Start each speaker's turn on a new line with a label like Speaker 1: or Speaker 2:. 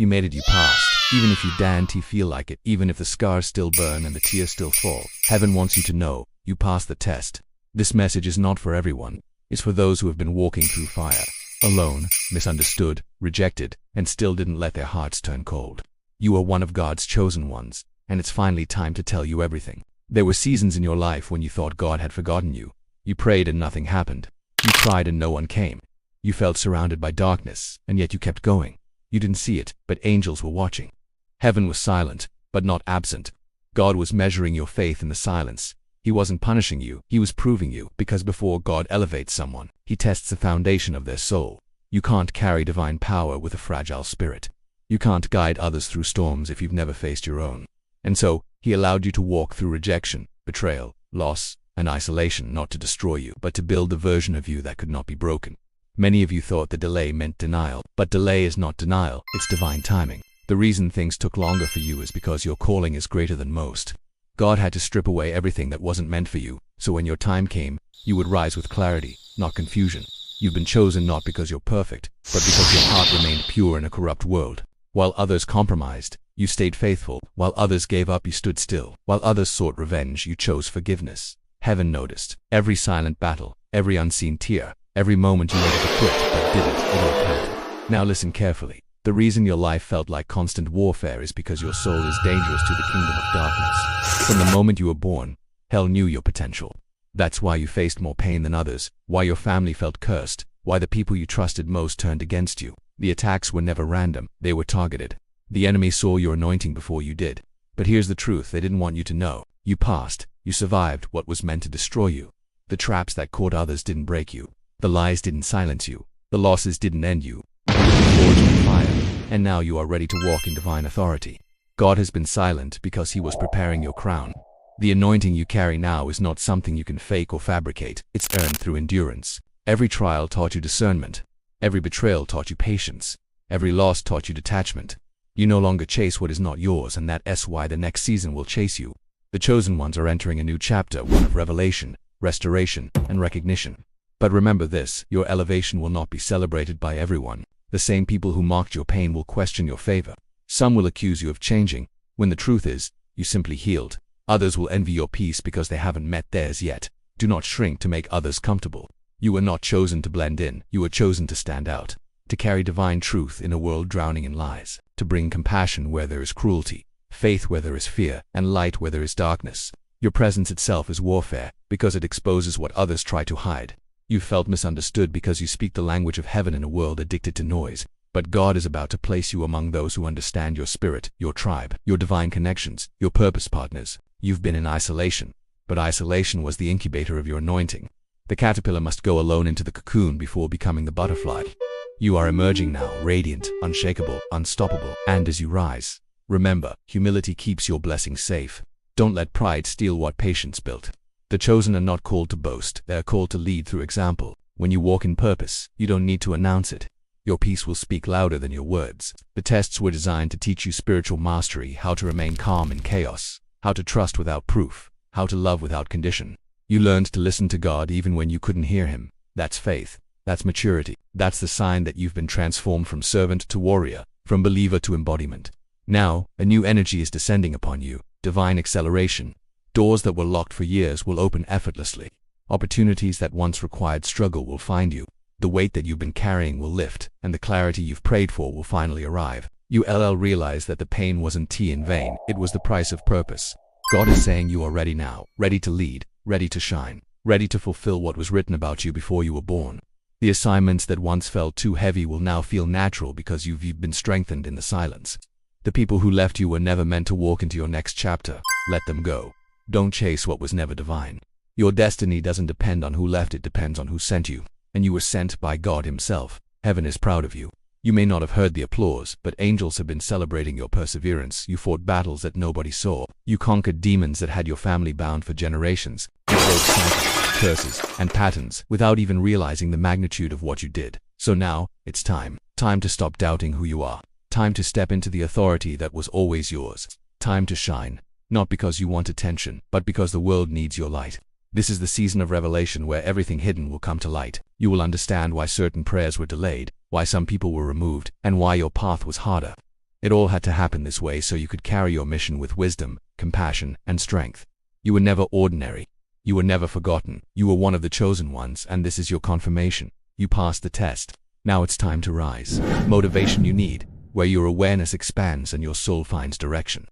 Speaker 1: You made it, you passed. Even if you daren't feel like it, even if the scars still burn and the tears still fall, heaven wants you to know, you passed the test. This message is not for everyone. It's for those who have been walking through fire, alone, misunderstood, rejected, and still didn't let their hearts turn cold. You are one of God's chosen ones, and it's finally time to tell you everything. There were seasons in your life when you thought God had forgotten you. You prayed and nothing happened. You tried and no one came. You felt surrounded by darkness, and yet you kept going. You didn't see it, but angels were watching. Heaven was silent, but not absent. God was measuring your faith in the silence. He wasn't punishing you, he was proving you, because before God elevates someone, he tests the foundation of their soul. You can't carry divine power with a fragile spirit. You can't guide others through storms if you've never faced your own. And so, he allowed you to walk through rejection, betrayal, loss, and isolation, not to destroy you, but to build the version of you that could not be broken. Many of you thought the delay meant denial, but delay is not denial, it's divine timing. The reason things took longer for you is because your calling is greater than most. God had to strip away everything that wasn't meant for you, so when your time came, you would rise with clarity, not confusion. You've been chosen not because you're perfect, but because your heart remained pure in a corrupt world. While others compromised, you stayed faithful. While others gave up, you stood still. While others sought revenge, you chose forgiveness. Heaven noticed every silent battle, every unseen tear, every moment you wanted to quit but didn't. It all counted. Now listen carefully. The reason your life felt like constant warfare is because your soul is dangerous to the kingdom of darkness. From the moment you were born, hell knew your potential. That's why you faced more pain than others, why your family felt cursed, why the people you trusted most turned against you. The attacks were never random, they were targeted. The enemy saw your anointing before you did. But here's the truth they didn't want you to know. You passed, you survived what was meant to destroy you. The traps that caught others didn't break you. The lies didn't silence you. The losses didn't end you. You were forged in fire, and now you are ready to walk in divine authority. God has been silent because he was preparing your crown. The anointing you carry now is not something you can fake or fabricate. It's earned through endurance. Every trial taught you discernment. Every betrayal taught you patience. Every loss taught you detachment. You no longer chase what is not yours, and that's why the next season will chase you. The chosen ones are entering a new chapter, one of revelation, restoration, and recognition. But remember this, your elevation will not be celebrated by everyone. The same people who mocked your pain will question your favor. Some will accuse you of changing, when the truth is, you simply healed. Others will envy your peace because they haven't met theirs yet. Do not shrink to make others comfortable. You were not chosen to blend in, you were chosen to stand out, to carry divine truth in a world drowning in lies, to bring compassion where there is cruelty, faith where there is fear, and light where there is darkness. Your presence itself is warfare, because it exposes what others try to hide. You felt misunderstood because you speak the language of heaven in a world addicted to noise. But God is about to place you among those who understand your spirit, your tribe, your divine connections, your purpose partners. You've been in isolation, but isolation was the incubator of your anointing. The caterpillar must go alone into the cocoon before becoming the butterfly. You are emerging now, radiant, unshakable, unstoppable, and as you rise, remember, humility keeps your blessings safe. Don't let pride steal what patience built. The chosen are not called to boast, they are called to lead through example. When you walk in purpose, you don't need to announce it. Your peace will speak louder than your words. The tests were designed to teach you spiritual mastery, how to remain calm in chaos, how to trust without proof, how to love without condition. You learned to listen to God even when you couldn't hear him. That's faith. That's maturity. That's the sign that you've been transformed from servant to warrior, from believer to embodiment. Now, a new energy is descending upon you, divine acceleration. Doors that were locked for years will open effortlessly. Opportunities that once required struggle will find you. The weight that you've been carrying will lift, and the clarity you've prayed for will finally arrive. You realize that the pain wasn't in vain, it was the price of purpose. God is saying you are ready now, ready to lead, ready to shine, ready to fulfill what was written about you before you were born. The assignments that once felt too heavy will now feel natural because you've been strengthened in the silence. The people who left you were never meant to walk into your next chapter. Let them go. Don't chase what was never divine. Your destiny doesn't depend on who left, it depends on who sent you. And you were sent by God himself. Heaven is proud of you. You may not have heard the applause, but angels have been celebrating your perseverance. You fought battles that nobody saw. You conquered demons that had your family bound for generations. You broke cycles, curses, and patterns without even realizing the magnitude of what you did. So now, it's time. Time to stop doubting who you are. Time to step into the authority that was always yours. Time to shine. Not because you want attention, but because the world needs your light. This is the season of revelation where everything hidden will come to light. You will understand why certain prayers were delayed, why some people were removed, and why your path was harder. It all had to happen this way so you could carry your mission with wisdom, compassion, and strength. You were never ordinary. You were never forgotten. You were one of the chosen ones, and this is your confirmation. You passed the test. Now it's time to rise. Motivation you need, where your awareness expands and your soul finds direction.